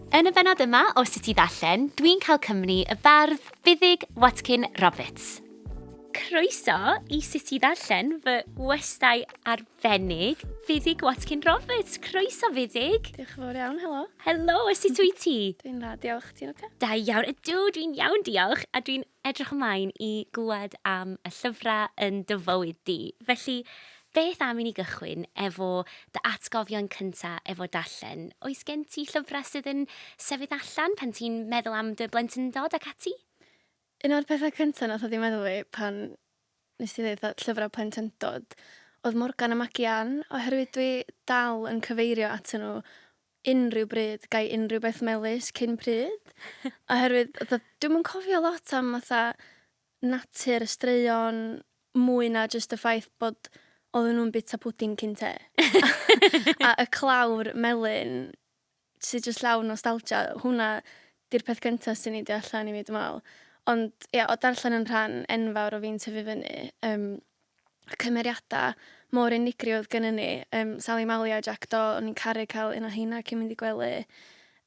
Yn y benod yma o Sut i Ddarllen, dwi'n cael cymni y bardd Buddug Watcyn Roberts. Croeso i Sut i Ddarllen fy westau arbennig Buddug Watcyn Roberts. Croeso, Buddug. Diolch yn fawr iawn, helo. Helo, sut wyt ti? Dwi'n dda, diolch, ti'n oce? Da iawn, ydw, dwi'n iawn, diolch. A dwi'n edrych ymlaen i glywed am y llyfrau yn dy fywyd di. Felly, beth am i ni gychwyn efo dy atgofion cyntaf efo darllen? Oes gen ti llyfrau sydd yn sefyll allan pan ti'n meddwl am dy blentyndod ac ati? Un o'r pethau cyntaf nath o ddim meddwl fi pan nes ti ddeud llyfrau plentyndod oedd Morgan a Magian, oherwydd dwi dal yn cyfeirio atyn nhw unrhyw bryd, gai unrhyw beth melys cyn pryd. Oherwydd, dwi'n yn cofio lot am natur, y straeon, mwy na just y ffaith bod oedden nhw'n bita pwdin cyn te. A y clawr melyn sydd jyst llawn nostalgia, hwnna di'r peth cyntaf sy'n ni di allan i mi, dwi'n meddwl. Ond, ia, o darllen yn rhan enfawr o fi'n tyfu fyny, y cymeriadau mor unigryw oedd gynnu ni. Sally Mali a Jack Do, o'n i'n caru cael un o heina cyn mynd i gwely.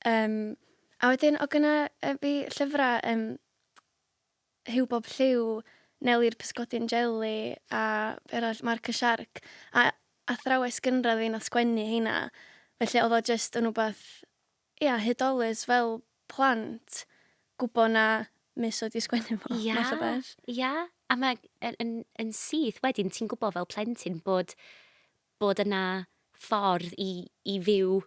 A wedyn, o gyna fi llyfrau Hyw Bob Lliw, Neli'r Pysgodi'n Jelly a Mark y Shark. A athrawes gynradd fi nath sgwennu heina. Felly oedd o just yn wbath, ia, hydolus fel plant, gwybod na mis oedd i sgwennu fo. Ia, a mae yn syth wedyn ti'n gwybod fel plentyn bod yna ffordd i fyw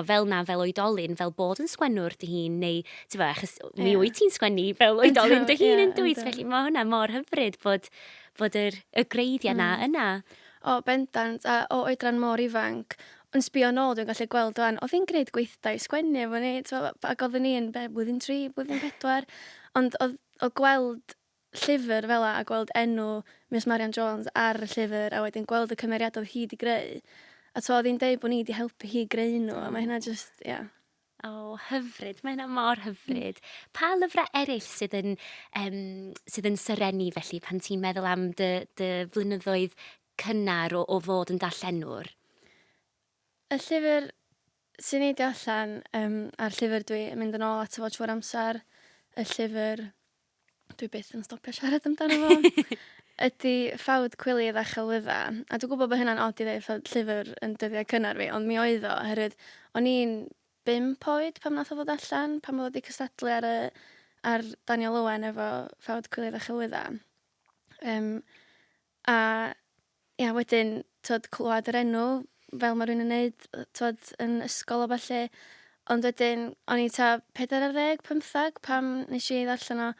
fel na, fel oedolyn, fel bod yn sgwennwr dy hun, neu, achos mi wyt ti'n sgwennu fel oedolyn dy hun yn dwyt, felly mae hwnna mor hyfryd bod y greidiau yna. O, bendant, a o oedran mor ifanc, yn sbio nôl, dwi'n gallu gweld o'n, oedd hi'n gwneud gweithdai sgwennu efo ni, ac oedden ni yn blwyddyn 3, blwyddyn 4, ond oedd gweld llyfr fel a gweld enw Miss Marian Jones ar y llyfr, a wedyn gweld y cymeriad oedd hi di greu, a oedd hi'n deud bod ni wedi helpu hi greu nhw, a mae hynna just, ia. O, hyfryd, mae hynna mor hyfryd. Pa lyfrau eraill sydd yn syrenu felly pan ti'n meddwl am dy flynyddoedd cynnar o fod yn darllenwr? Y llyfr sy'n neud allan a'r llyfr dwi'n mynd yn ôl at y fod trwy'r amser, y llyfr dwi byth yn stopio siarad amdano fo, ydy Ffawd Cywilydd a Chelwyddau. A dwi'n gwybod bod hynna'n od i ddeud llyfr yn dyddiau cynnar fi, ond mi oedd o, oherwydd o'n i'n 5 oed pam nath o ddod allan, pam oedd wedi cystadlu ar Daniel Owen efo Ffawd Cywilydd a Chelwyddau. A ia, wedyn, clywed yr enw, fel mae rhywun yn neud, yn ysgol o falle, ond wedyn, o'n i 40, 15, pam nes i ddarllen o,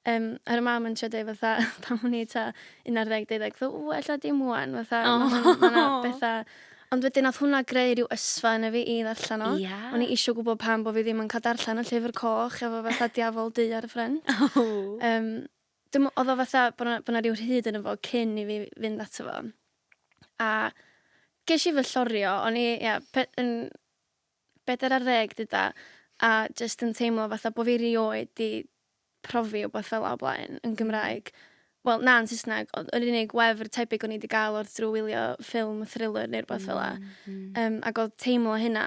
ar y mam yn trio dweud fatha, pam o'n i 11, 12, ella dim wan, fatha, ma'na bethau. Ond wedyn, oedd hwnna greu rhyw ysfa yna fi i ddarllen o. O'n i isio gwybod pam bod fi ddim yn cael darllen y llyfr coch efo fatha diafol du ar y ffrent. Oedd o fatha bod yna rhyw rhyd yn efo cyn i fi fynd ato fo. A ges i fy llorio, o'n i, yn 40 dyda, a just yn teimlo fatha bod fi rioed di profi o beth fel o blaen yn Gymraeg. Wel, na, yn Saesneg, yr unig wefr tebyg o'n i wedi gael wrth drwy wylio ffilm thriller neu'r beth fel la. Ac oedd teimlo hynna.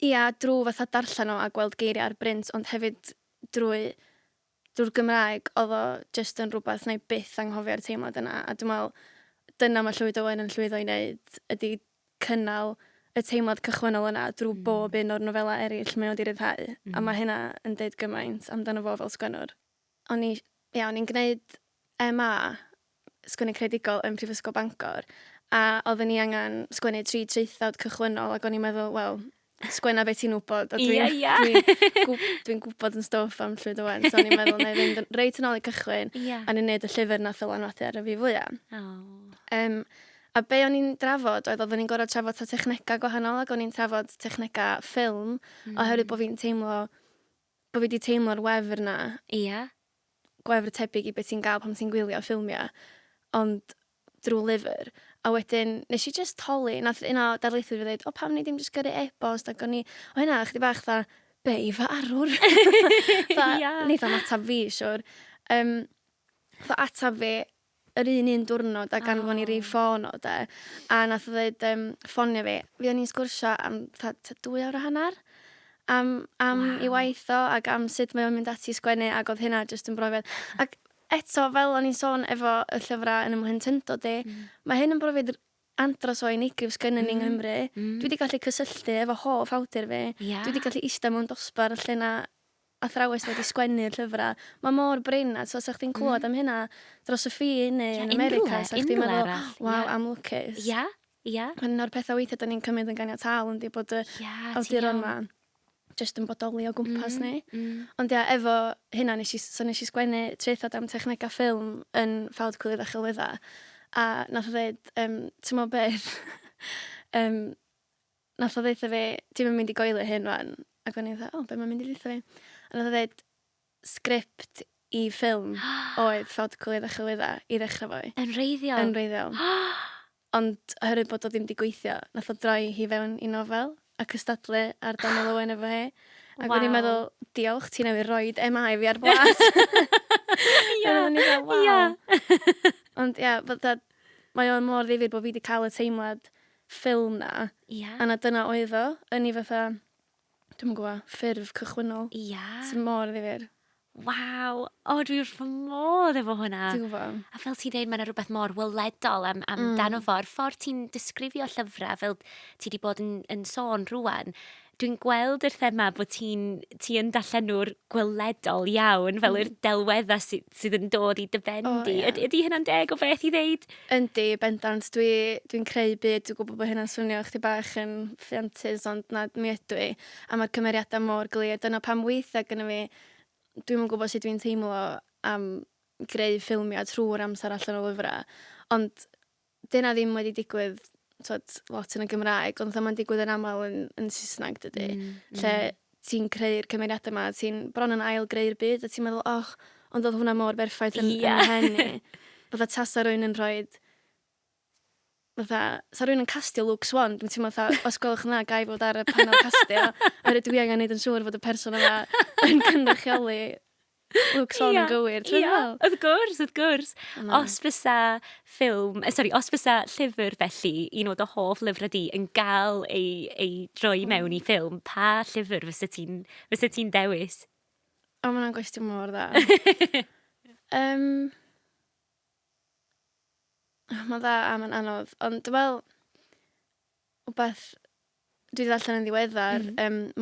Ia, drwy fatha darllen o a gweld geiriau ar brint, ond hefyd drwy'r Gymraeg, oedd o just yn rhywbeth na i byth anghofio'r teimlad yna. A dwi'n meddwl, dyna mae Llwyd Owen yn llwyddo i wneud, ydy cynnal y teimlad cychwynnol yna drwy bob un o'r nofela eraill mae o wedi ryddhau. A mae hynna yn deud gymaint amdano fo fel sgwennwr. O'n i'n gwneud MA, sgwennu creadigol yn Prifysgol Bangor, a oedden ni angen sgwennu 3 traethawd cychwynnol, ac o'n i'n meddwl, wel, sgwenna beth ti'n wybod. Dwi'n gwybod yn stwff am Llwyd Owen, so o'n i'n meddwl, na i fynd reit yn ôl i cychwyn, a ni'n neud y llyfr na ddylanwadu ar y fi fwyaf. A be o'n i'n drafod oedd oedden ni'n gorfod trafod technegau gwahanol, ac o'n i'n trafod technegau ffilm, oherwydd bod fi'n teimlo, bod fi wedi teimlo'r wefr na. Gwefr tebyg i beth ti'n gael pan ti'n gwylio ffilmiau, ond drwy lyfr. A wedyn, nes i just holi, nath un o darlithydd fi dweud, pam ni ddim just gyrru e-bost, ac o'n i, hynna, chdi bach be i fy arwr? Neith am atab fi, siwr. Atab fi, yr un diwrnod a ganfon ni ffôn o de, a nath o dweud ffonio fi o'n i'n sgwrsio am 2 awr a hanner, am ei waith o ac am sut mae o'n mynd ati sgwennu ac oedd hynna jyst yn brofiad. Ac eto, fel o'n i'n sôn efo y llyfrau yn ymhentyndo di, mae hyn yn brofiad andros o unigryw sgynnu ni yng Nghymru. Dwi wedi gallu cysylltu efo hoff awdur fi. Dwi wedi gallu eistedd mewn dosbarth lle na athrawes wedi sgwennu'r llyfrau. Mae mor brin, a so sa'ch chi'n clywed am hynna dros y ffin neu yn America, sa'ch chi'n meddwl, wow, I'm lwcus. Ia. Yn o'r pethau weithio da ni'n cymryd yn ganiataol yndi bod y awduron ma jyst yn bodoli o gwmpas ni. Ond efo hynna, nes i sgwennu traethod am technegau ffilm yn ffawd Cwilydd a Chylwyddau. A nath o dweud, ti'n mo beth, nath o dweud fi, ti'n mynd i goelio hyn rwan. Ac o'n i'n dweud, be mae'n mynd i ddeud fi? A nath o dweud, sgript i ffilm oedd ffawd Cwilydd a Chylwyddau i ddechrau fo. Yn reiddiol? Yn reiddiol. Ond oherwydd bod o ddim di gweithio, nath o droi hi fewn i nofel a cystadlu ar Dafydd Owen efo hi. Ac o'n i'n meddwl, diolch, ti'n newid roed MI fi ar blas. Ia. Ond mae o'n mor ddifyr bod fi wedi cael y teimlad ffilm na. A na dyna oedd o, yn i fatha, dwi'n gwybod, ffurf cychwynnol. Sy'n mor ddifyr. Waw, dwi wrth fy modd efo hwnna. Dwi'n gwybod. A fel ti'n dweud, mae'n rhywbeth mor weledol am dan o ffordd ti'n disgrifio llyfrau fel ti wedi bod yn sôn rwan. Dwi'n gweld yr thema bod ti yn darllen nhw'r gweledol iawn, fel yr delweddau sydd yn dod i dyfendi. Ydy hynna'n deg o beth i ddeud? Yndi, bendant. Dwi'n creu byd, dwi'n gwybod bod hynna'n swnio chdi bach yn ffiantus, ond na mi ydw i. A mae'r cymeriadau mor glir. Dyna pam weithiau gyda fi, dwi'n gwybod sut dwi'n teimlo am greu ffilmiau trwy'r amser allan o lyfrau. Ond dyna ddim wedi digwydd lot yn y Gymraeg, ond mae'n digwydd yn aml yn Saesneg dydy. Lle ti'n creu'r cymeriadau yma, ti'n bron yn ail greu'r byd, a ti'n meddwl, ond oedd hwnna mor berffaith yn henni. Fatha tasa rwy'n yn rhoi, sa rwy'n yn castio Luke Swan, dwi'n teimlo fatha, os gwelwch yna, gai fod ar y panel castio, a dwi angen neud yn siŵr fod y person yma yn cynrychioli Luke Swan yn gywir. Wrth gwrs. Os fysa llyfr felly, un o'r hoff lyfrau di, yn gael ei droi mewn i ffilm, pa llyfr fysa ti'n dewis? Mae hwnna'n gwestiwn mor dda. Mae'n dda a mae'n anodd, ond dwi'n meddwl, wbeth dwi wedi darllen yn ddiweddar,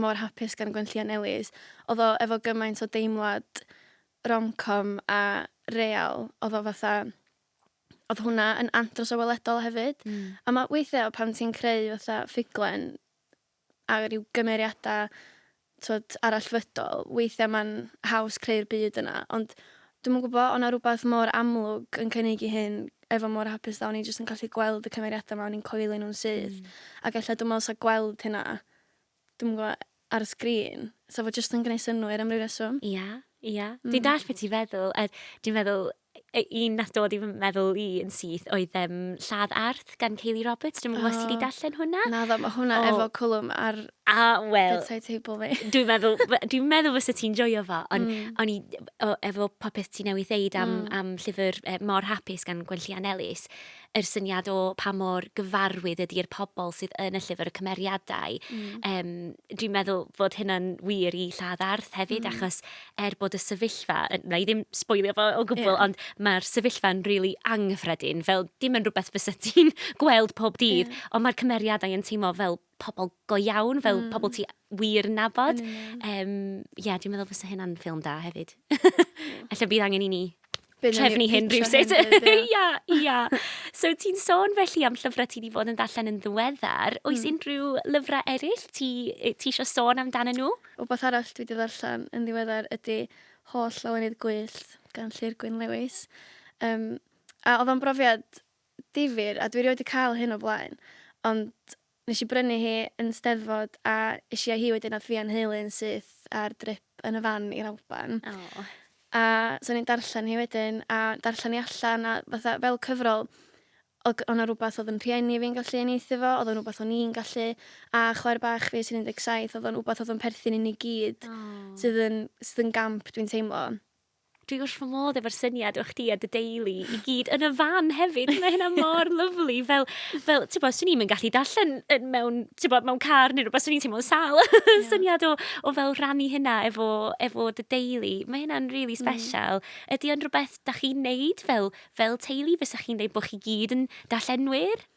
mor hapus gan Gwmni Neli'r, oedd o efo gymaint o deimlad rom-com a real, oedd hwnna yn andros o weledol hefyd. A mae weithiau pan ti'n creu ffuglen a rhyw gymeriadau arallfydol, weithiau mae'n haws creu'r byd yna, ond dwi'n gwybod, o'na rhywbeth mor amlwg yn cynnig i hyn efo mor hapus da, o'n i jyst yn gallu gweld y cymeriadau yma, o'n i'n coelio nhw'n sydd. Ac ella dwi'n meddwl sa gweld hynna, dwi'n gwybod, ar y sgrin, sa fo jyst yn gwneud synwyr am ryw reswm. Ia. Dwi'n dall beth ti'n feddwl. Dwi'n meddwl, un nath dod i fy meddwl i yn syth oedd Lladd Arth gan Kaylee Roberts. Dwi'n meddwl os ti wedi darllen hwnna. Na ddo, mae hwnna efo cwlwm ar bedside table fi. Dwi'n meddwl fysa ti'n joio fo, ond efo popeth ti newydd ddeud am llyfr Mor Hapus gan Gwmni Neli'r, yr syniad o pa mor gyfarwydd ydy'r pobl sydd yn y llyfr, y cymeriadau. Dwi'n meddwl fod hynna'n wir i Lladd Arth hefyd, achos bod y sefyllfa, na i ddim sboilio fo o gwbl, ond mae'r sefyllfa'n rili anghyffredin, fel dim yn rhywbeth fysa ti'n gweld pob dydd, ond mae'r cymeriadau yn teimlo fel pobl go iawn, fel pobl ti wir yn nabod. Dwi'n meddwl fysa hynna'n ffilm da hefyd. Ella bydd angen i ni trefnu hyn rhywsut. Ia. So ti'n sôn felly am llyfrau ti wedi bod yn darllen yn ddiweddar. Oes unrhyw lyfrau eraill ti eisiau sôn amdano nhw? Wbeth arall dwi wedi darllen yn ddiweddar ydy Holl Lawenydd Gwyllt gan Gwyn Lewis. A oedd o'n brofiad difyr, a dwi wedi cael hyn o blaen, ond nes i brynu hi yn Steddfod a eisiau hi wedyn a fi anheuli'n syth ar drip yn y fan i'r Alban. A so ni'n darllen hi wedyn, a darllen hi allan, a fatha fel cyfrol, oedd yna rhywbeth oedd yn rhieni fi'n gallu eneithi fo, oedd yn rhywbeth o'n i'n gallu, a chwaer bach fi sy'n 17, oedd yn rhywbeth oedd yn perthyn i ni gyd, sydd yn gamp dwi'n teimlo. dwi wrth fy modd efo'r syniad o chdi a dy deulu i gyd yn y fan hefyd. Mae hynna mor lyflu. Fel ti'n bod, swn i'n gallu darllen mewn car neu rhywbeth, swn i'n teimlo'n sal. Syniad o fel rannu hynna efo dy deulu. Mae hynna'n really special. Ydy o'n rhywbeth da chi'n neud fel teulu? Fysa chi'n neud bod chi gyd yn darllenwyr?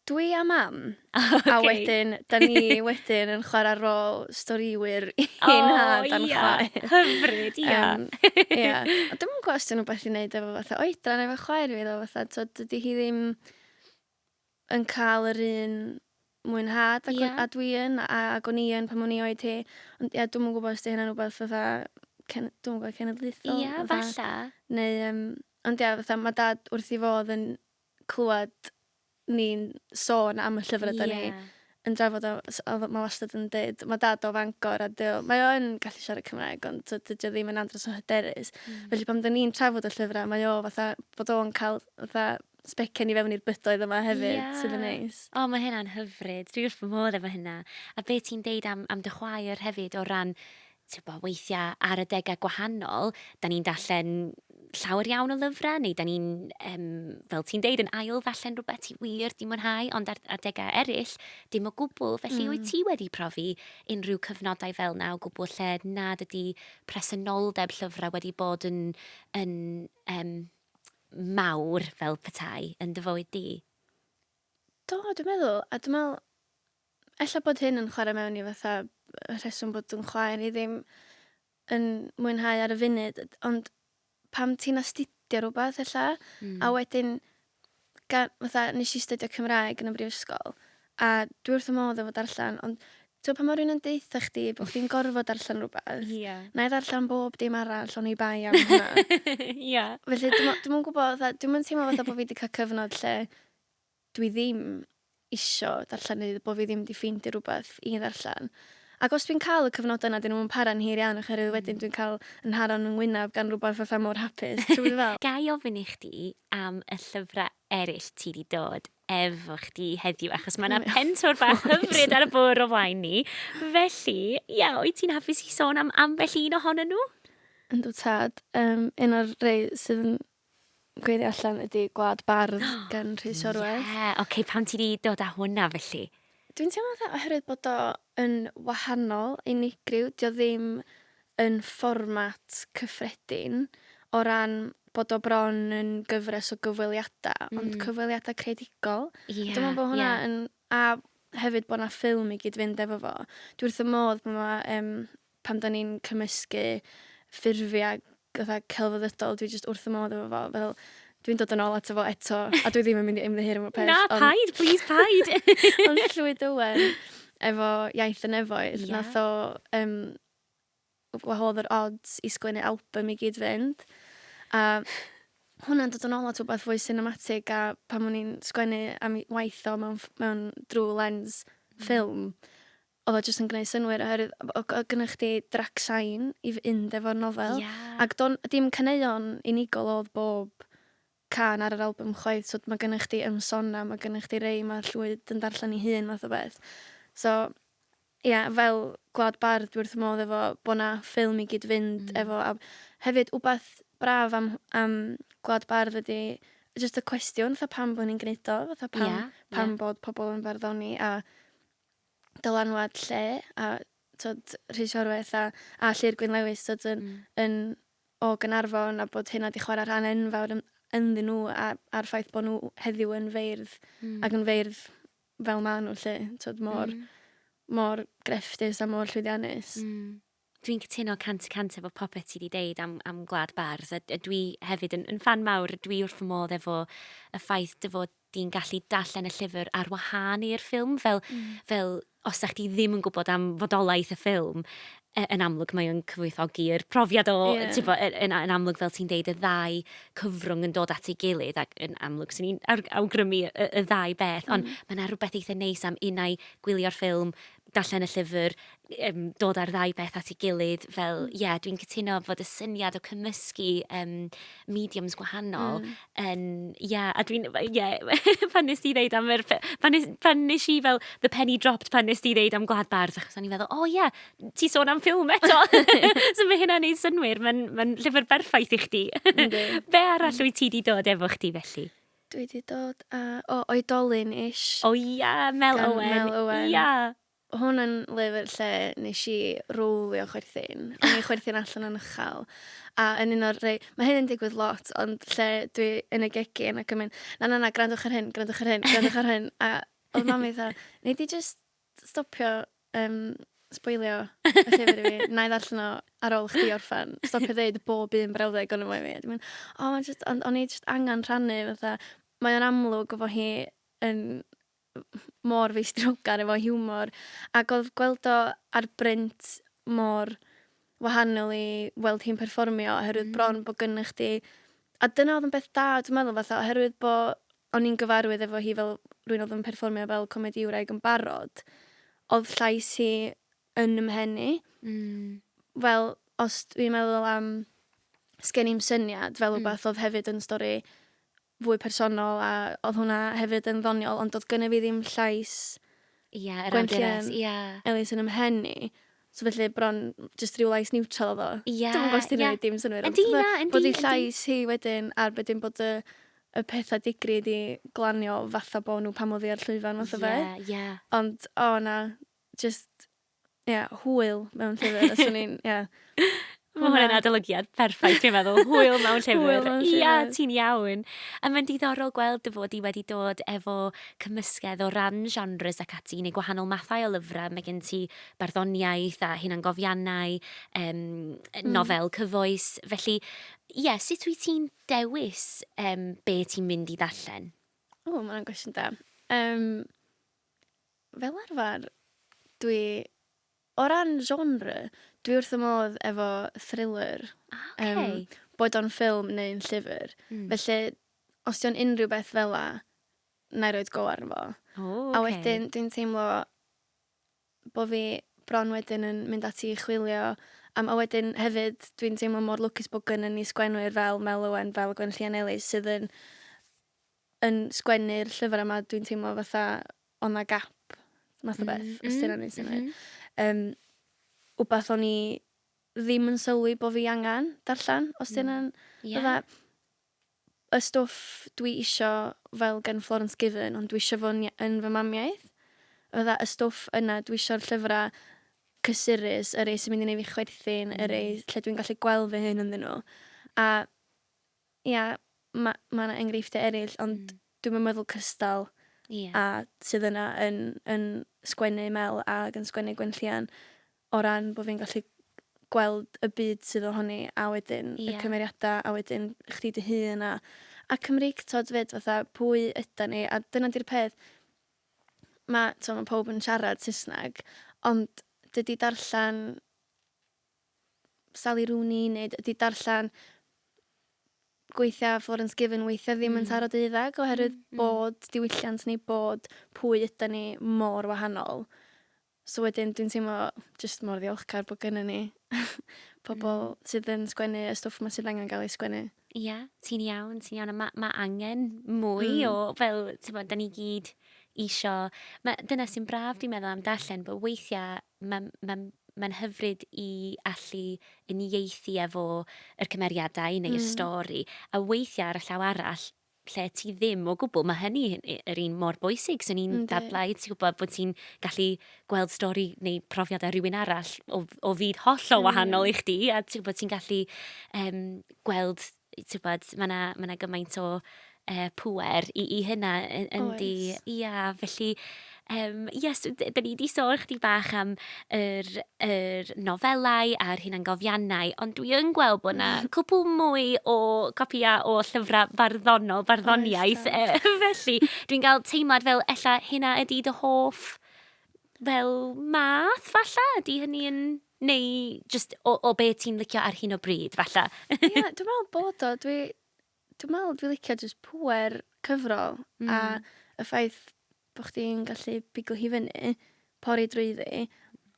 Dwi a mam. A wedyn, da ni wedyn yn chwarae rôl storiwyr un had a'n chwaer. Hyfryd, ia. Ia. A dwi'n mwyn gwestiwn o beth i wneud efo fatha oedran efo chwaer fi, fatha, dydy hi ddim yn cael yr un mwynhad a dwi yn, ac o'n i yn pan o'n i oed hi. Ond ia, dwi'n mwyn gwybod os di hynna'n rhywbeth fatha, dwi'n mwyn gwybod chenedlaethol. Ia, falla. Neu, ond ia, fatha, mae dad wrth i fod yn clywed ni'n sôn am y llyfrau da ni yn drafod mae wastad yn dweud, mae dad o Fangor a mae o'n gallu siarad Cymraeg ond dydy o ddim yn andros o hyderus. Felly pan da ni'n trafod y llyfrau mae o fatha bod o'n cael fatha sbecen i fewn i'r bydoedd yma hefyd sydd yn neis. O, mae hynna'n hyfryd. Dwi wrth fy modd efo hynna. A be ti'n deud am dy chwaer hefyd o ran weithiau ar y degau gwahanol, da ni'n darllen llawer iawn o lyfrau, neu da ni'n, fel ti'n deud, yn ail ddarllen rhywbeth ti wir di mwynhau, ond ar degau eraill, dim o gwbl. Felly wyt ti wedi profi unrhyw cyfnodau fel na o gwbl lle nad ydi presenoldeb llyfrau wedi bod yn mawr fel petai yn dy fywyd di? Do, dwi'n meddwl. A dwi'n meddwl, ella bod hyn yn chwarae mewn i fatha y rheswm bod yn chwaer i ddim yn mwynhau ar y funud, ond pam ti'n astudio rhywbeth ella, a wedyn fatha nes i studio Cymraeg yn y brifysgol, a dwi wrth y modd efo darllen, ond ti'n pan mae rhywun yn deitha chdi bod chdi'n gorfod darllen rhywbeth, na i darllen bob dim arall o'n i bai am hynna. Felly dwi'n gwybod, dwi'n teimlo fatha bod fi wedi cael cyfnod lle dwi ddim isio darllen neu bod fi ddim wedi ffeindio rhywbeth i ddarllen. Ac os dwi'n cael y cyfnodau yna, dyn nhw'n para'n hir iawn, oherwydd wedyn dwi'n cael yn haron yng ngwynaf gan rhywbeth fatha mor hapus. Ga i ofyn i chdi am y llyfrau eraill ti wedi dod efo chdi heddiw, achos mae yna pentwr bach hyfryd ar y bwr o flaen ni. Felly, wyt ti'n hapus i sôn am ambell un ohonyn nhw? Yndw tad. Un o'r rei sydd yn gweithio allan ydy Gwlad Bardd gan Rhestr Ddarllen. Pam ti wedi dod â hwnna felly? Dwi'n teimlo oherwydd bod o yn wahanol, unigryw, dio ddim yn fformat cyffredin o ran bod o bron yn gyfres o gyfweliadau, ond cyfweliadau creadigol. Dwi'n meddwl bod hwnna yn, a hefyd bod yna ffilm i gyd fynd efo fo. Dwi wrth y modd pam da ni'n cymysgu ffurfiau celfyddydol, dwi jyst wrth y modd efo fo, fel dwi'n dod yn ôl ato fo eto, a dwi ddim yn mynd i ymddiheuro am y peth. Na, paid, please, paid. Ond Llwyd Owen, efo iaith y nefoedd, nath o wahodd yr odds i sgwennu album i gyd fynd. A hwnna'n dod yn ôl at rhywbeth fwy cinematig, a pan o'n i'n sgwennu am waith o mewn drwy lens ffilm, oedd o jyst yn gwneud synwyr, oherwydd o gynnwch chi drac sain i fynd efo'r nofel. Ac dim caneuon unigol oedd bob can ar yr album chwaith, so mae gennych chi ymsona, mae gennych chi rei mae Llwyd yn darllen i hun math o beth. So, fel Gwlad Bardd, dwi wrth y modd efo bod na ffilm i gyd fynd efo, a hefyd wbeth braf am Gwlad Bardd ydy just y cwestiwn, fatha pam bod ni'n gwneud o, fatha pam bod pobl yn barddoni, a dylanwad lle, a Rhestr Ddarllen a Lly'r Gwyn Lewis yn o Gaernarfon, a bod hynna di chwarae rhan enfawr ynddyn nhw a'r ffaith bod nhw heddiw yn feirdd ac yn feirdd fel ma nhw lle, mor grefftus a mor llwyddiannus. Dwi'n cytuno cant y cant efo popeth ti wedi deud am Gwlad Bardd. Dwi hefyd yn fan mawr, dwi wrth fy modd efo y ffaith dy fod di'n gallu darllen y llyfr ar wahân i'r ffilm, fel os ydych chi ddim yn gwybod am fodolaeth y ffilm, yn amlwg mae o'n cyfoethogi'r profiad o, yn amlwg fel ti'n deud, y ddau cyfrwng yn dod at ei gilydd, ac yn amlwg sy'n ni'n awgrymu y ddau beth, ond mae yna rhywbeth eitha neis am unau gwylio'r ffilm, darllen y llyfr, dod ar ddau beth at ei gilydd fel, dwi'n cytuno fod y syniad o cymysgu mediums gwahanol a dwi'n, pan nes i ddeud am pan nes i fel the penny dropped pan nes i ddeud am Gwlad Bardd, achos o'n i'n feddwl, ti sôn am ffilm eto. So mae hynna'n neud synwyr, mae'n llyfr berffaith i chdi. Be arall wyt ti di dod efo chdi felly? Dwi wedi dod oedolyn-ish. Mel Owen. Ia. Hwn yn lyfr lle nes i rwlio chwerthin. O'n i chwerthin allan yn uchel. A yn un o'r rei, mae hyn yn digwydd lot, ond lle dwi yn y gegin ac yn mynd, na, grandwch ar hyn. A oedd mami dda, nei di just stopio sboilio y llyfr i fi. Na i ddarllen o ar ôl chdi orffan. Stopio ddeud bob un brawddeg o'n yma i fi. Dwi'n mynd, o'n i just angen rhannu fatha. Mae o'n amlwg efo hi yn mor feistiogar efo hiwmor, ac oedd gweld o ar brynt mor wahanol i weld hi'n perfformio, oherwydd bron bod gynnwch chdi, a dyna oedd yn beth da, dwi'n meddwl fatha, oherwydd bod o'n i'n gyfarwydd efo hi fel rwy'n oedd yn perfformio fel comedi wraig yn barod, oedd llais hi yn ymhenni. Fel, os dwi'n meddwl am sgen i'm syniad, fel rhywbeth oedd hefyd yn stori fwy personol, a oedd hwnna hefyd yn ddoniol, ond oedd gynnu fi ddim llais Gwenllian Ellis yn ymhenni. So felly bron, just rhyw lais neutral oedd o. Dwi'n gwybod os ti'n gwneud dim synwyr. Bod i llais hi wedyn, ar wedyn bod y pethau digrid i glanio fatha bod nhw pam oedd i ar llwyfan fatha fe. Ond, just, hwyl mewn llyfr. Os o'n i'n, Mae hwnna'n adolygiad perffaith, dwi'n meddwl. Hwyl mewn llyfr. Ti'n iawn. A mae'n diddorol gweld dy fod i wedi dod efo cymysgedd o ran genres ac ati, neu gwahanol mathau o lyfrau. Mae gen ti barddoniaeth a hunangofiannau, nofel cyfoes. Felly, sut wyt ti'n dewis be ti'n mynd i ddarllen? Mae'n gwestiwn da. Fel arfer, o ran genre, dwi wrth y modd efo thriller. Boed o'n ffilm neu'n llyfr. Felly, os di'n unrhyw beth fel la, na i roed go arno fo. A wedyn, dwi'n teimlo bod fi bron wedyn yn mynd ati i chwilio. A wedyn hefyd, dwi'n teimlo mor lwcus bod gynnon ni sgwenwyr fel Mel Owen, fel Gwynllian Ellis, sydd yn sgwennu'r llyfr yma. Dwi'n teimlo fatha o'na gap, math o beth, os dyna ni'n syniad. Wbath o'n i ddim yn sylwi bod fi angen darllen, os dyna'n y stwff dwi isio fel gen Florence Given, ond dwi isio fo yn fy mamiaeth. Y stwff yna, dwi isio'r llyfrau cysurus, y rei sy'n mynd i neud fi chwerthin, y rei lle dwi'n gallu gweld fy hyn ynddyn nhw. A mae enghreifftiau eraill, ond dwi'n meddwl cystal a sydd yna yn sgwennu Mel ac yn sgwennu Gwenllian, o ran bod fi'n gallu gweld y byd sydd ohoni, a wedyn y cymeriadau, a wedyn chdi dy hun a Cymreig tod fyd fatha pwy yda ni, a dyna di'r peth. Mae pob yn siarad Saesneg, ond dydy darllen Sally Rooney, neu dydy darllen gweithio Florence Given weithio ddim yn taro deuddeg, oherwydd bod diwylliant ni, bod pwy yda ni mor wahanol. So wedyn dwi'n teimlo just mor ddiolchgar bod gynnon ni pobl sydd yn sgwennu y stwff yma sydd angen gael ei sgwennu. Ti'n iawn. Mae angen mwy o fel, da ni gyd isio. Dyna sy'n braf dwi'n meddwl am darllen, bod weithiau mae'n hyfryd i allu uniaethu efo yr cymeriadau neu y stori. A weithiau ar y llaw arall, lle ti ddim o gwbl, mae hynny yr un mor bwysig. So ni'n dadlau, ti'n gwybod bod ti'n gallu gweld stori neu profiadau rhywun arall o fyd holl o wahanol i chdi, a ti'n gwybod ti'n gallu gweld, ti'n gwybod, mae 'na gymaint o pŵer i hynna yndi. Felly, da ni wedi sôn chdi bach am yr nofelau a'r hunangofiannau, ond dwi yn gweld bod yna cwpl mwy o copïau o llyfrau barddoniaeth. Felly, dwi'n cael teimlad fel ella hynna ydy dy hoff fel math, falla? Ydy hynny yn... Neu just o be ti'n licio ar hyn o bryd, falla? Dwi'n meddwl bod o. Dwi'n meddwl dwi'n licio just pŵer cyfrol a y ffaith bod chdi'n gallu biglo hi fyny, pori drwyddi,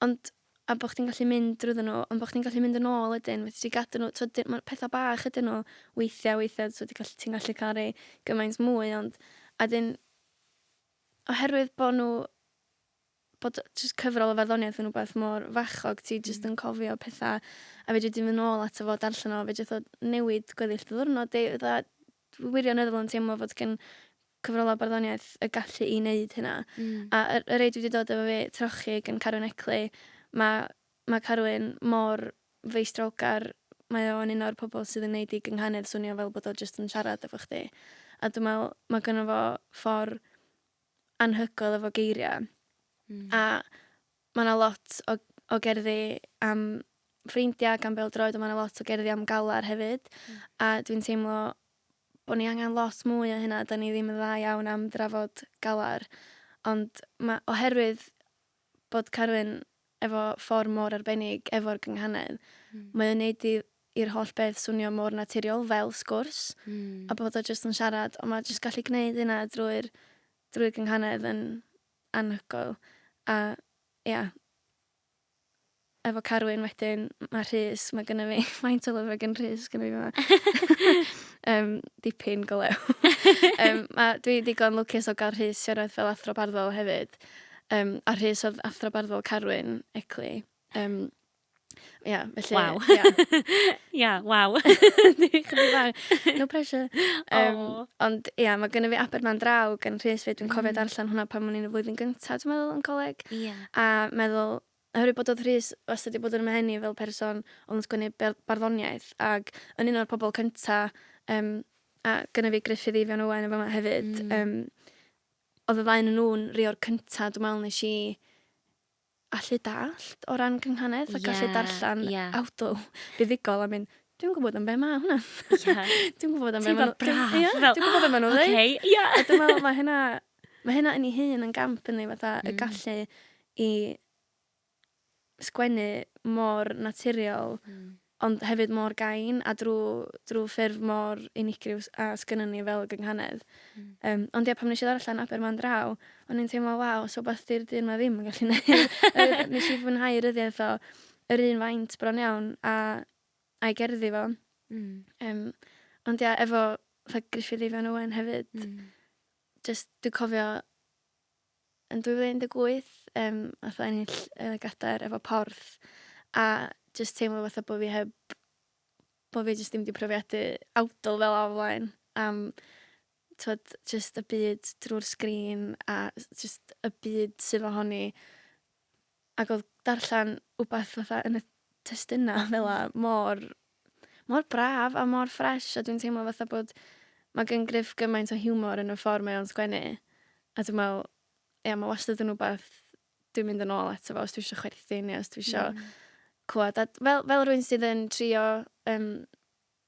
ond a bod chdi'n gallu mynd drwyddyn nhw, ond bod chdi'n gallu mynd yn ôl ydyn, felly ti'n gadw nhw, mae pethau bach ydyn nhw, weithiau, ti'n gallu cael ei gymaint mwy, ond a dyn, oherwydd bod nhw, bod just cyfrol o farddoniaeth yn rhywbeth mor fachog, ti just yn cofio pethau, a fe dwi'n mynd nôl at fod darllen o, fe jyst o newid gweddill ddwrnod, wirioneddol yn teimlo fod gen cyfrol o barddoniaeth y gallu i wneud hynna. A y rei dwi wedi dod efo fi trochi gan Carwyn Ecley, mae Carwyn mor feistrolgar, mae o'n un o'r pobl sydd yn neud i gynghanedd swnio fel bod o jyst yn siarad efo chdi. A dwi'n meddwl, mae gynno fo ffordd anhygoel efo geiriau. A mae yna lot o gerddi am ffrindiau gan bêl-droed, a mae yna lot o gerddi am galar hefyd. A dwi'n teimlo bod ni angen lot mwy o hynna, da ni ddim yn dda iawn am drafod galar. Ond oherwydd bod Carwyn efo ffordd mor arbennig efo'r gynghanedd, mae o'n neud i'r holl beth swnio mor naturiol fel sgwrs, a bod o jyst yn siarad, ond mae jyst gallu gwneud hynna drwy'r gynghanedd yn anhygoel. A efo Carwyn wedyn, mae Rhys, mae gynnu fi, faint o lyfr gen Rhys gynnu fi yma. Dipyn golew. Dwi digon lwcus o gael Rhys siarad fel athro barddol hefyd. A Rhys oedd athro barddol Carwyn Ecley. Felly... Waw. Waw. No pressure. Ond mae gynnu fi Aberman draw gan Rhys fi. Dwi'n cofio darllen hwnna pan o'n i'n y flwyddyn gyntaf, dwi'n meddwl, yn coleg. A meddwl, oherwydd bod oedd Rhys wastad wedi bod yn mhenni fel person ond yn sgwennu barddoniaeth, ac yn un o'r pobl cyntaf, a gynnu fi Gruffydd Ifan Owen efo yma hefyd, oedd y ddau yn nhw'n rio'r cyntaf, dwi'n meddwl nes i allu dallt o ran gynghanedd, a gallu darllen awdl buddigol a mynd, dwi'n gwybod am be ma hwnna. Dwi'n gwybod am be ma nhw. Dwi'n gwybod am be ma nhw dweud. A dwi'n meddwl, mae hynna yn ei hun yn gamp yn ei fatha y gallu i sgwennu mor naturiol, ond hefyd mor gain, a drwy ffurf mor unigryw a sgynnu ni fel gynghanedd. Ond pam nes i ddarllen Aberman draw, o'n i'n teimlo, waw, so beth di'r dyn ma ddim yn gallu neud. Nes i fwynhau ryddiaeth o yr un faint bron iawn a'i gerddi fo. Ond efo Gruffydd Ifan Owen hefyd, just dwi'n cofio yn 2018, oedd ennill y gadair efo porth, a just teimlo fatha bod fi just ddim wedi profiadu awdl fel o flaen am just y byd drwy'r sgrin a just y byd sydd ohoni, ac oedd darllen wbath fatha yn y testynau fel mor braf a mor ffres, a dwi'n teimlo fatha bod mae gen Gruff gymaint o hiwmor yn y ffordd mae o'n sgwennu, a dwi'n meddwl, mae wastad yn wbath dwi'n mynd yn ôl eto fo, os dwi eisiau chwerthu neu os dwi eisiau clywed. Fel rhywun sydd yn trio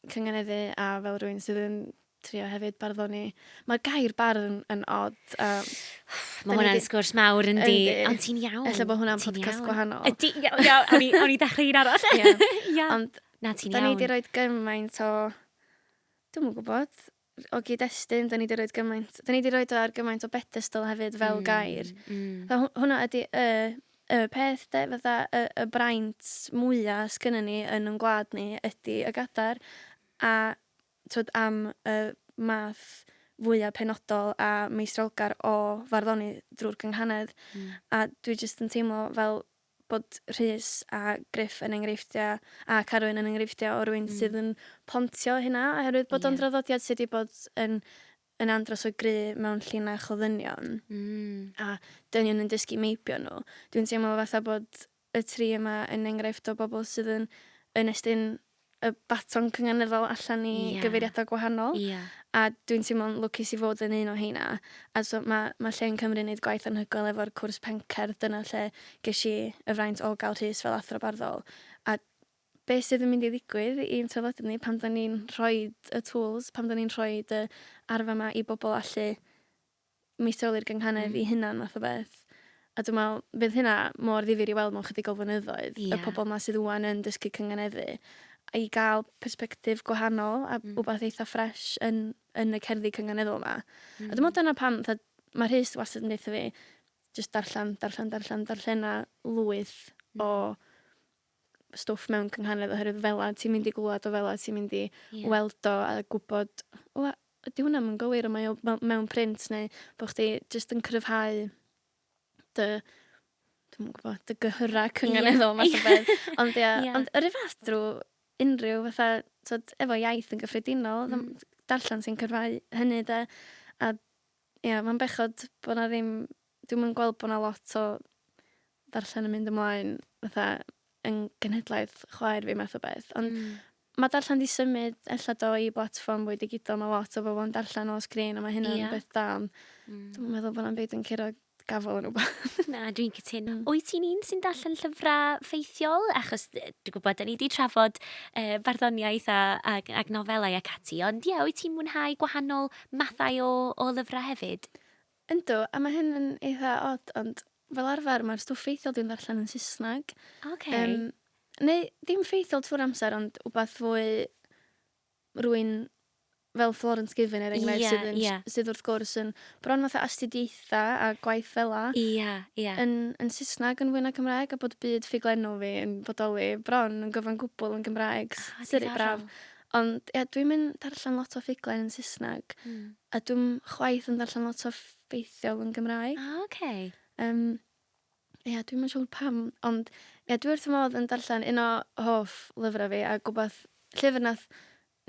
cyngeneddu, a fel rhywun sydd yn trio hefyd barddoni, mae'r gair bardd yn odd. Mae hwnna'n sgwrs mawr yn di, ond ti'n iawn. Ella bod hwnna'n podcast gwahanol. O'n i dechrau un arall. Ond na, ti'n iawn. Da ni wedi rhoi gymaint o, dwi'n mwyn gwybod, o gyd-destun, da ni wedi rhoi ar gymaint o bedestol hefyd fel gair. Hwna ydi y peth, fatha y braint mwyaf sgynny ni yn gwlad ni ydi y gadair, a am y math fwyaf penodol a meistrolgar o farddoni drwy'r gynghanedd. A dwi jyst yn teimlo fel bod Rhys a Gruff yn enghreifftiau, a Carwyn yn enghreifftiau o rywun sydd yn pontio hynna, oherwydd bod o'n draddodiad sydd wedi bod yn andros o gry mewn llinach o ddynion, a dynion yn dysgu meibio nhw. Dwi'n teimlo fatha bod y tri yma yn enghraifft o bobl sydd yn estyn y baton cyngenyddol allan i gyfeiriadau gwahanol, a dwi'n teimlo'n lwcus i fod yn un o heina. A so mae Lle'n Cymru wneud gwaith anhygoel efo'r cwrs pencerdd, dyna lle ges i y fraint o gael Rhys fel athro barddol. A beth sydd yn mynd i ddigwydd i'n trafodau ni pan da ni'n rhoi y tools, pan da ni'n rhoi y arfa yma i bobl allu meistroli'r gynghanedd i hynna'n math o beth. A dwi'n meddwl, bydd hynna mor ddifyr i weld mewn chydig o flynyddoedd, y pobl yma sydd wwan yn dysgu cyngeneddu, a i gael persbectif gwahanol a wbath eitha ffres yn y cerddi cyngeneddol yma. A dwi'n meddwl dyna pam, mae Rhys wastad yn deitha fi, just darllen a lwyth o stwff mewn cynghanedd oherwydd fela ti'n mynd i glwad o fela, ti'n mynd i weld o a gwybod, ydy hwnna'n yn gywir o mewn print neu bod chdi just yn cryfhau dwi'n gwybod, dy gyhyra cynganeddol math o beth. Ond ond yr un fath drwy unrhyw fatha, efo iaith yn gyffredinol, darllen sy'n cyrfhau hynny de. A mae'n bechod bod na ddim, dwi'n mynd gweld bod na lot o darllen yn mynd ymlaen fatha yn genhedlaeth chwaer fi math o beth. Ond mae darllen di symud ella do i blatfform fwy digidol, mae lot o bobl yn darllen o sgrin a mae hynny'n beth da. Dwi'n meddwl bod na'n byd yn curo gafel yn rhywbeth. Na, dwi'n cytuno. Wyt ti'n un sy'n darllen llyfrau ffeithiol? Achos dwi'n gwybod, da ni wedi trafod barddoniaeth ag nofelau ac ati, ond wyt ti'n mwynhau gwahanol mathau o lyfrau hefyd? Yndw, a mae hyn yn eitha odd, ond fel arfer mae'r stwff ffeithiol dwi'n darllen yn Saesneg. Neu ddim ffeithiol trwy'r amser, ond wbath fwy rwy'n fel Florence Given enghraifft sydd wrth gwrs yn bron fatha astudiaethau a gwaith fela yn Saesneg yn fwy na Cymraeg, a bod byd ffuglenol fi yn bodoli bron yn gyfan gwbl yn Gymraeg, sydd braf. Ond dwi'n mynd darllen lot o ffuglen yn Saesneg, a dwi'n chwaith yn darllen lot o ffeithiol yn Gymraeg. Dwi'n mynd siŵr pam, ond dwi wrth modd yn darllen un o hoff lyfrau fi, a gwybod llyfr nath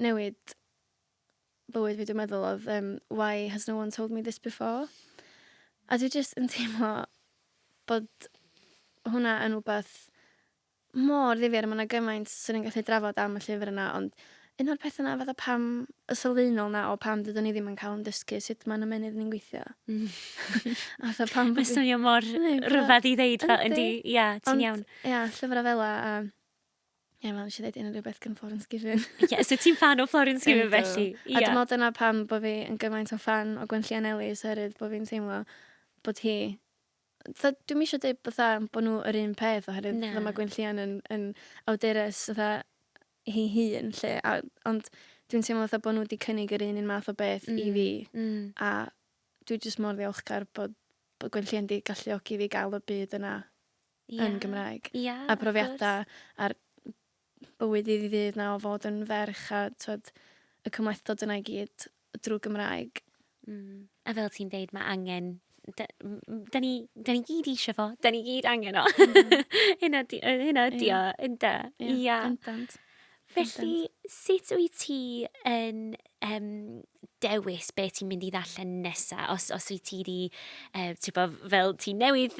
newid bywyd fi, dwi'n meddwl oedd Why Has No One Told Me This Before? A dwi just yn teimlo bod hwnna yn wbath mor ddifyr, mae yna gymaint sy'n ni'n gallu drafod am y llyfr yna, ond un o'r peth yna fatha pam y sylfaenol na o pam dydyn ni ddim yn cael yn dysgu sut mae'n ymenydd ni'n gweithio. Mae swnio mor rhyfedd i ddeud fel, yndi, ti'n iawn. Llyfrau fela, a fel nes i ddeud un o rhywbeth gan Florence Given. So ti'n fan o Florence Given felly? A dwi'n meddwl dyna pam bod fi yn gymaint o fan o Gwmni Neli'r, oherwydd bod fi'n teimlo bod hi... Dwi'n eisiau dweud bod nhw yr un peth oherwydd mae Gwmni yn awdures hi hun lle, ond dwi'n teimlo bod nhw wedi cynnig yr un math o beth i fi, a dwi jyst mor ddiolchgar bod Gwmni wedi galluogi fi gael y byd yna yn Gymraeg. A profiadau a'r bywyd i ddydd na o fod yn ferch a y cymlethdod yna i gyd drwy Gymraeg. A fel ti'n deud, mae angen... Da ni gyd eisiau fo, da ni gyd angen o. Hynna ydi o, ynda. Bendant. Felly, sut wyt ti yn dewis beth ti'n mynd i ddarllen nesa? Os wyt ti di, fel ti newydd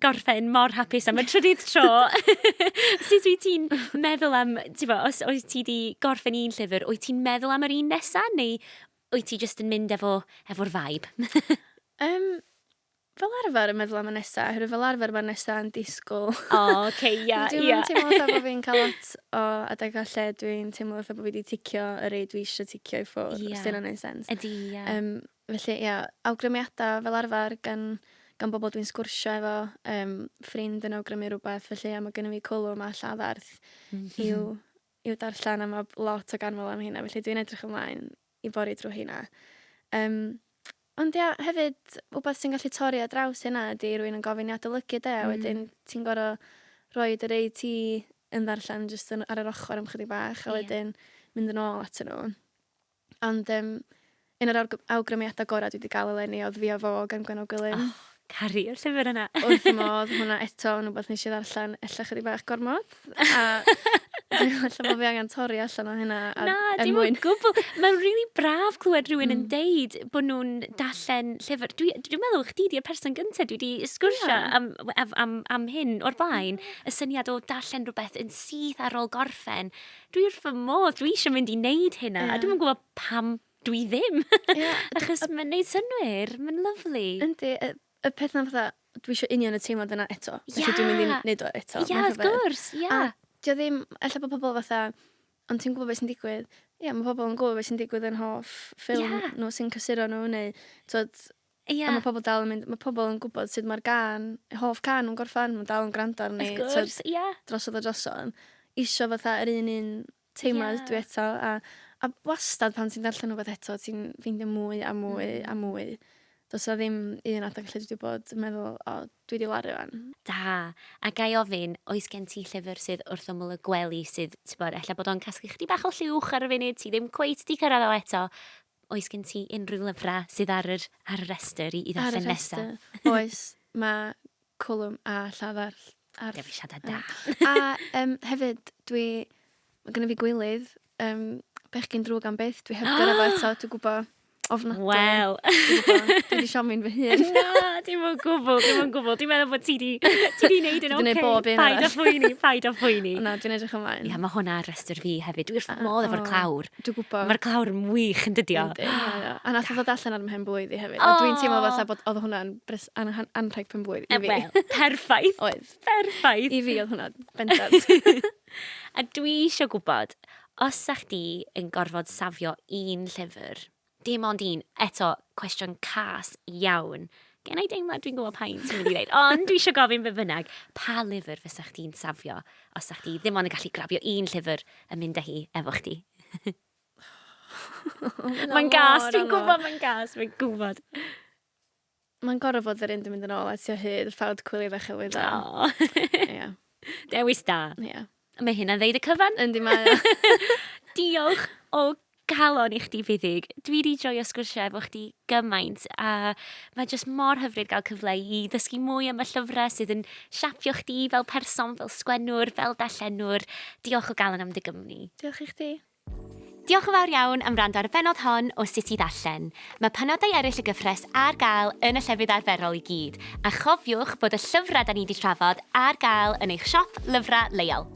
gorffen mor hapus am y trydydd tro, sut wyt ti'n meddwl am, os wyt ti di gorffen un llyfr, wyt ti'n meddwl am yr un nesa, neu wyt ti just yn mynd efo'r vibe? Fel arfer yn meddwl am y nesa, oherwydd fel arfer mae'r nesa yn disgwyl. Dwi'n teimlo fatha bod fi'n cael lot o adeg o lle, dwi'n teimlo fatha bod fi wedi ticio yr ei dwi eisiau ticio i ffwrdd, os dyna'n neud sens. Felly, awgrymiadau fel arfer gan bobl dwi'n sgwrsio efo, ffrind yn awgrymu rhywbeth, felly mae gennym fi cwlwm a lladdarth i'w darllen, a mae lot o ganmol am hynna, felly dwi'n edrych ymlaen i bori drwy hynna. Ond hefyd, wbeth sy'n gallu torri a draws hynna ydy rwy'n yn gofyn i adolygu a wedyn ti'n gorau rhoi yr ei ti yn ddarllen jyst ar yr ochr am chydig bach, a wedyn mynd yn ôl at nhw. Ond un o'r awgrymiadau gorau dwi wedi gael eleni oedd fi a fo gan Gwen Ogilyn. Caru o'r llyfr yna. Wrth y modd, hwnna eto yn wbeth nes i ddarllen ella chydig bach gormod. A ella bod fi angen torri allan o hynna. Na, dim yn gwbl. Mae'n really braf clywed rhywun yn deud bod nhw'n darllen llyfr. Dwi'n meddwl chdi di'r person gyntaf dwi wedi sgwrsio am hyn o'r blaen. Y syniad o darllen rhywbeth yn syth ar ôl gorffen. Dwi wrth fy modd, dwi eisiau mynd i wneud hynna. A dwi'n gwybod pam dwi ddim. Achos mae'n neud synwyr, mae'n lyflu. Yndi, y peth na fatha, dwi eisiau union y teimlad yna eto. Felly dwi'n mynd i wneud o eto. Wrth gwrs, A dio ddim, ella bod pobl fatha, ond ti'n gwybod beth sy'n digwydd. Mae pobl yn gwybod beth sy'n digwydd yn hoff ffilm nhw sy'n cysuro nhw, neu a mae pobl dal yn mynd, mae pobl yn gwybod sut mae'r hoff can nhw'n gorffan, mae'n dal yn gwrando ar ni, drosodd a drosodd. Isio fatha yr un teimlad dwi eto, a wastad pan ti'n darllen nhw beth eto, ti'n ffeindio mwy a mwy a mwy. Does o ddim un adeg lle dwi wedi bod yn meddwl, dwi wedi laru fan. Da, a gai ofyn, oes gen ti llyfr sydd wrth ymwyl y gwely sydd, ella bod o'n casglu chdi bach o llwch ar y funud, ti ddim cweit di cyrraedd o eto. Oes gen ti unrhyw lyfrau sydd ar y rhestr i ddarllen nesaf? Oes, mae cwlwm a lladdar. Defisiadau da. A hefyd, mae gennym fi gwylydd, bechgyn drwg am beth, dwi heb gyrra fo eto, dwi'n gwybod ofnadwy. Wel. Dwi wedi siomin fy hun. Na, dim yn gwbl. Dwi'n meddwl bod ti di wneud yn Dwi'n gwneud bob un paid o ffwyni. Na, dwi'n edrych ymlaen. Ia, mae hwnna ar rhestr fi hefyd. Dwi'n wrth modd efo'r clawr. Dwi'n gwybod. Mae'r clawr yn wych yn dydio. A nath o ddod allan ar mhen blwydd i hefyd. A dwi'n teimlo fatha bod oedd hwnna'n anrhaeg pen blwydd i fi. Wel, perffaith. Oedd. Perffaith. I fi oedd hwnna bendant. A dwi eisiau gwybod, os a'ch di yn gorfod safio un llyfr, dim ond un, eto, cwestiwn cas iawn. Gen i deimlad dwi'n gwybod pa'n ti'n mynd i ddweud, ond dwi eisiau gofyn be bynnag, pa lyfr fysach chdi'n safio, os a'ch di ddim ond yn gallu grabio un llyfr yn mynd â hi efo chdi? Mae'n gas, dwi'n gwybod mae'n gas, mae'n gwybod. Mae'n gorau fod yr un dwi'n mynd yn ôl at o hyd, ffawd cwylydd a chelwydd da. Ia. Dewis da. Ia. Mae hynna'n ddeud y cyfan? Yndi mae. Diolch o galon i chdi fuddig. Dwi wedi joio sgwrsio efo chdi gymaint a mae jyst mor hyfryd gael cyfle i ddysgu mwy am y llyfrau sydd yn siapio chdi fel person, fel sgwennwr, fel darllenwr. Diolch o galon am dy Gwmni. Diolch i chdi. Diolch yn fawr iawn am wrando ar y benod hon o Sut i Ddarllen. Mae penodau eraill y gyfres ar gael yn y llefydd arferol i gyd. A chofiwch bod y llyfrau da ni wedi trafod ar gael yn eich siop lyfrau leol.